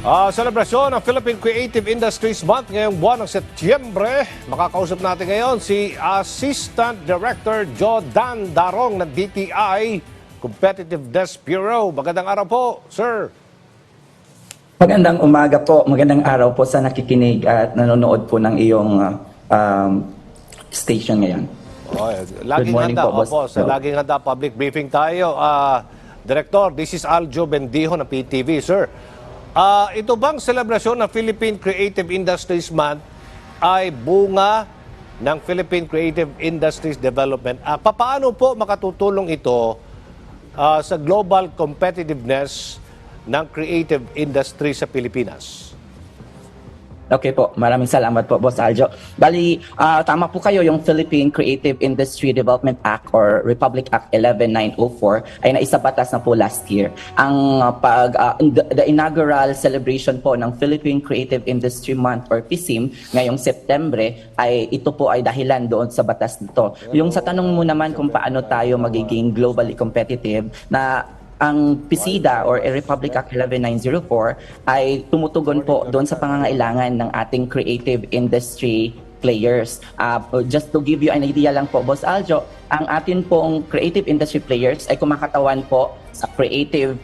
Selebrasyon ng Philippine Creative Industries Month ngayong buwan ng Setyembre. Makakausap natin ngayon si Assistant Director Jodan Darong ng DTI Competitiveness Bureau. Magandang araw po, sir. Magandang umaga po, magandang araw po sa nakikinig at nanonood po ng iyong station ngayon. Laging handa po, sa laging handa public briefing tayo. Director, this is Aljo Bendijo ng PTV, sir. Ito bang selebrasyon ng Philippine Creative Industries Month ay bunga ng Philippine Creative Industries Development Act? Paano po makatutulong ito sa global competitiveness ng creative industry sa Pilipinas? Okay po, maraming salamat po, Boss Aljo. Bali, tama po kayo, yung Philippine Creative Industry Development Act or Republic Act 11904 ay naisabatas na po last year. Ang the inaugural celebration po ng Philippine Creative Industry Month or PCIM ngayong Septembre ay ito po ay dahilan doon sa batas nito. Yung sa tanong mo naman kung paano tayo magiging globally competitive, na ang PCIDA or Republic Act 11904 ay tumutugon po doon sa pangangailangan ng ating creative industry players. Just to give you an idea lang po, Boss Aljo, ang atin pong creative industry players ay kumakatawan po sa creative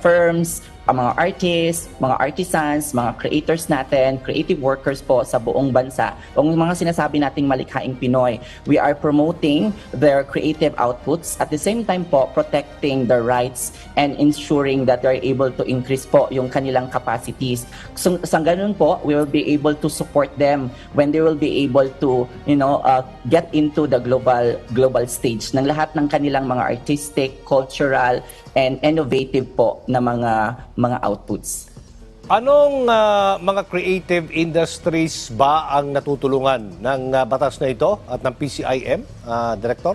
firms, mga artists, mga artisans, mga creators natin, creative workers po sa buong bansa. Ang mga sinasabi nating malikhaing Pinoy, we are promoting their creative outputs, at the same time po protecting their rights and ensuring that they're able to increase po yung kanilang capacities. So, sa ganun po, we will be able to support them when they will be able to, get into the global stage ng lahat ng kanilang mga artistic, cultural, and innovative po na mga outputs. Anong mga creative industries ba ang natutulungan ng batas na ito at ng PCIM, Director?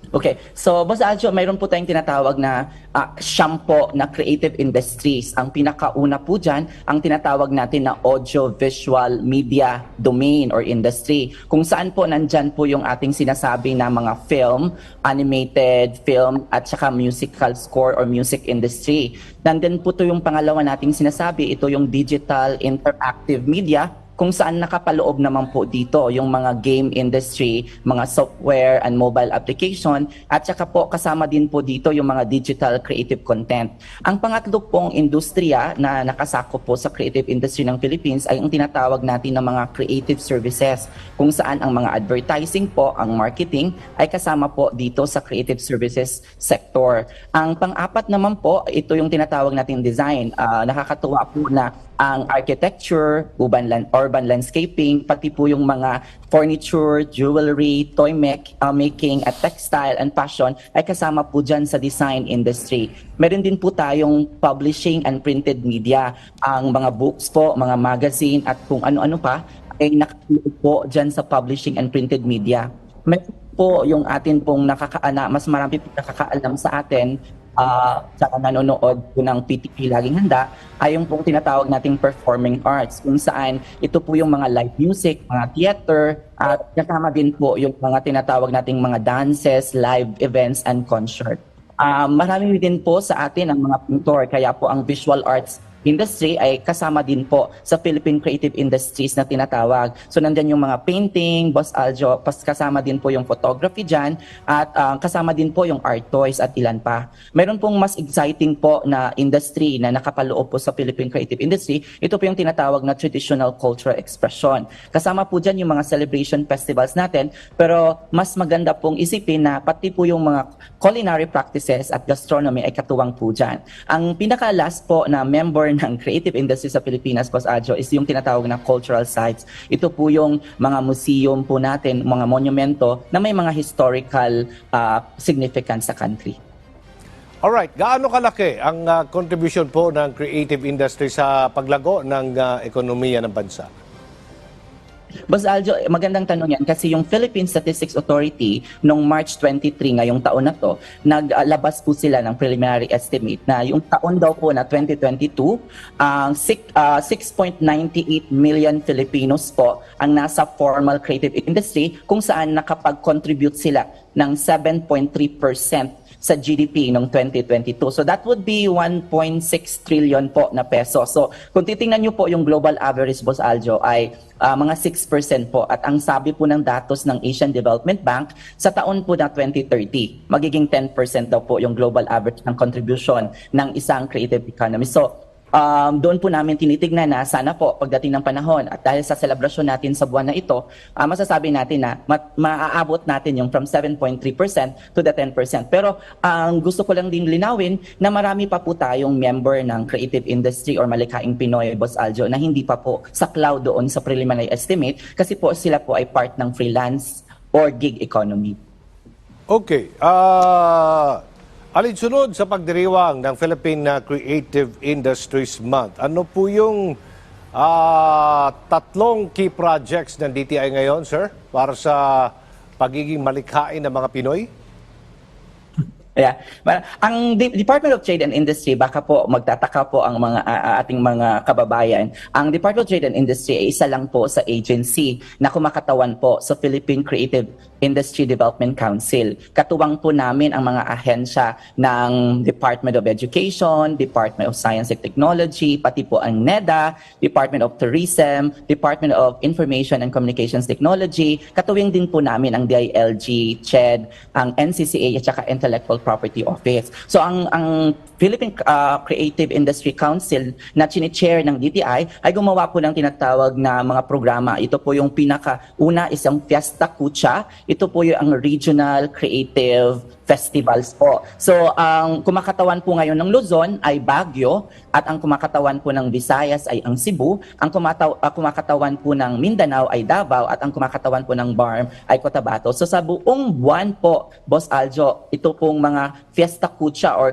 Okay. So, Boss Aljo, mayroon po tayong tinatawag na siyampo na creative industries. Ang pinakauna po dyan, ang tinatawag natin na audio-visual media domain or industry. Kung saan po nandyan po yung ating sinasabi na mga film, animated film, at saka musical score or music industry. Nandun po to yung pangalawa nating sinasabi, ito yung digital interactive media, kung saan nakapaloob naman po dito yung mga game industry, mga software and mobile application, at saka po kasama din po dito yung mga digital creative content. Ang pangatlo pong industriya na nakasakop po sa creative industry ng Philippines ay ang tinatawag natin ng mga creative services, kung saan ang mga advertising po, ang marketing, ay kasama po dito sa creative services sector. Ang pang-apat naman po, ito yung tinatawag natin design. Nakakatuwa po na ang architecture, urban landscaping, pati po yung mga furniture, jewelry, toy making at textile and fashion ay kasama po dyan sa design industry. Meron din po tayong publishing and printed media. Ang mga books po, mga magazine at kung ano-ano pa ay nakatuloy po dyan sa publishing and printed media. Meron po yung atin pong mas marami po nakakaalam sa atin sa nanonood po ng PTP Laging Handa ay yung pong tinatawag nating performing arts, kung saan ito po yung mga live music, mga theater, at kasama din po yung mga tinatawag nating mga dances, live events, and concert. Marami din po sa atin ang mga pintor, kaya po ang visual arts industry ay kasama din po sa Philippine Creative Industries na tinatawag. So nandyan yung mga painting, Boss Aljo, kasama din po yung photography dyan, at kasama din po yung art toys at ilan pa. Meron pong mas exciting po na industry na nakapaloob po sa Philippine Creative Industry. Ito po yung tinatawag na traditional cultural expression. Kasama po dyan yung mga celebration festivals natin, pero mas maganda pong isipin na pati po yung mga culinary practices at gastronomy ay katuwang po dyan. Ang pinaka-last po na member ng creative industry sa Pilipinas, Boss Aljo, is yung tinatawag na cultural sites. Ito po yung mga museum po natin, mga monumento na may mga historical significance sa country. Alright, gaano kalaki ang contribution po ng creative industry sa paglago ng ekonomiya ng bansa? Boss Aljo, magandang tanong yan kasi yung Philippine Statistics Authority noong March 23 ngayong taon na to, naglabas po sila ng preliminary estimate na yung taon daw po na 2022, 6.98 million Filipinos po ang nasa formal creative industry, kung saan nakapag-contribute sila ng 7.3% sa GDP noong 2022. So that would be 1.6 trillion po na peso. So kung titingnan nyo po yung global average, Boss Aljo, ay mga 6% po. At ang sabi po ng datos ng Asian Development Bank, sa taon po na 2030, magiging 10% daw po yung global average ng contribution ng isang creative economy. So doon po namin tinitignan na sana po pagdating ng panahon at dahil sa selebrasyon natin sa buwan na ito, masasabi natin na maaabot natin yung from 7.3% to the 10%. Pero ang gusto ko lang din linawin na marami pa po tayong member ng creative industry or Malikhaing Pinoy, Boss Aljo, na hindi pa po saklaw doon sa preliminary estimate kasi po sila po ay part ng freelance or gig economy. Okay. Alinsunod sa pagdiriwang ng Philippine Creative Industries Month, ano po yung tatlong key projects ng DTI ngayon, sir, para sa pagiging malikhain ng mga Pinoy? Yeah. Ang Department of Trade and Industry, baka po magtataka po ang mga ating mga kababayan. Ang Department of Trade and Industry ay isa lang po sa agency na kumakatawan po sa Philippine Creative Industry Development Council. Katuwang po namin ang mga ahensya ng Department of Education, Department of Science and Technology, pati po ang NEDA, Department of Tourism, Department of Information and Communications Technology. Katuwing din po namin ang DILG, CHED, ang NCCA at saka Intellectual Property Office. So ang Philippine Creative Industry Council na chini-chair ng DTI ay gumawa po ng tinatawag na mga programa. Ito po yung pinakauna, isang Fiesta Kucha. Ito po yung Regional Creative Festivals po. So ang kumakatawan po ngayon ng Luzon ay Baguio at ang kumakatawan po ng Visayas ay ang Cebu. Ang kumakatawan po ng Mindanao ay Davao at ang kumakatawan po ng BARM ay Cotabato. So sa buong buwan po, Boss Aljo, ito pong mga Fiesta Kucha or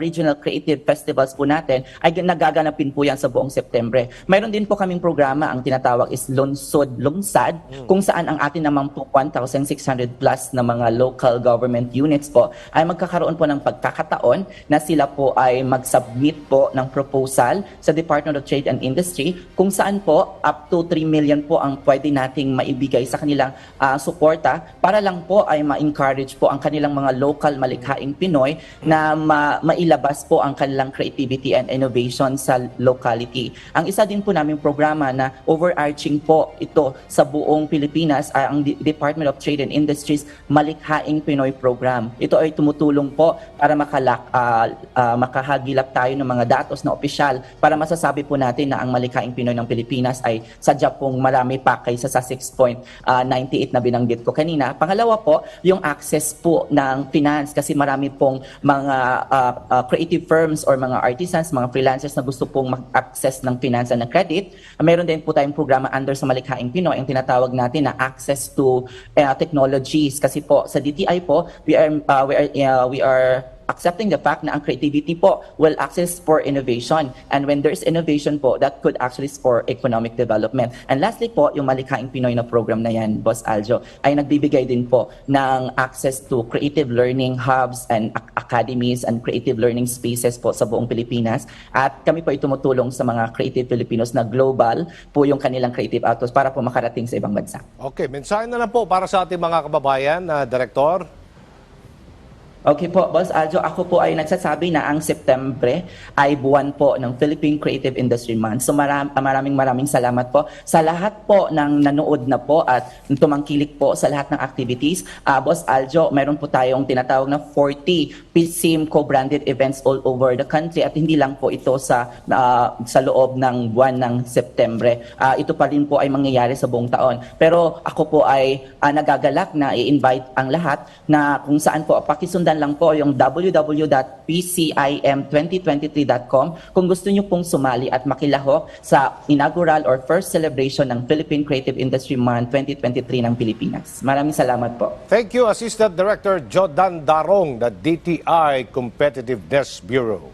Regional Creative Festivals po natin ay nagaganapin po yan sa buong September. Mayroon din po kaming programa, ang tinatawag is Lungsad, kung saan ang atin naman po 1,600 plus na mga local government units po ay magkakaroon po ng pagkakataon na sila po ay mag-submit po ng proposal sa Department of Trade and Industry kung saan po up to 3 million po ang pwede nating maibigay sa kanilang suporta para lang po ay ma-encourage po ang kanilang mga local malikhaing Pinoy na mailabas po ang kanilang creativity and innovation sa locality. Ang isa din po naming programa na overarching po ito sa buong Pilipinas ay ang Department of Trade and Industries Malikhaing Pinoy Program. Ito ay tumutulong po para makahagilap tayo ng mga datos na opisyal para masasabi po natin na ang malikhaing Pinoy ng Pilipinas ay sadya pong marami pa kaysa sa 6.98 na binanggit ko kanina. Pangalawa po, yung access po ng finance kasi marami pong mga creative firms or mga artisans, mga freelancers na gusto pong mag-access ng finance and ng credit. Meron din po tayong programa under sa Malikhaing Pinoy, ang tinatawag natin na access to technologies. Kasi po sa DTI po, we are accepting the fact na ang creativity po will access for innovation. And when there's innovation po, that could actually spur economic development. And lastly po, yung Malikhaing Pinoy na program na yan, Boss Aljo, ay nagbibigay din po ng access to creative learning hubs and academies and creative learning spaces po sa buong Pilipinas. At kami po ay tumutulong sa mga creative Filipinos na global po yung kanilang creative outputs para po makarating sa ibang bansa. Okay, mensahe na lang po para sa ating mga kababayan, Direktor. Okay po, Boss Aljo, ako po ay nagsasabi na ang September ay buwan po ng Philippine Creative Industry Month. So maraming salamat po sa lahat po ng nanood na po at tumangkilik po sa lahat ng activities. Boss Aljo, mayroon po tayong tinatawag na 40 PSIM co-branded events all over the country at hindi lang po ito sa loob ng buwan ng September. Ito pa rin po ay mangyayari sa buong taon. Pero ako po ay nagagalak na i-invite ang lahat na kung saan po pakisundan lang po yung www.pcim2023.com kung gusto nyo pong sumali at makilahok sa inaugural or first celebration ng Philippine Creative Industry Month 2023 ng Pilipinas. Maraming salamat po. Thank you, Assistant Director Jodan Darong, the DTI Competitiveness Bureau.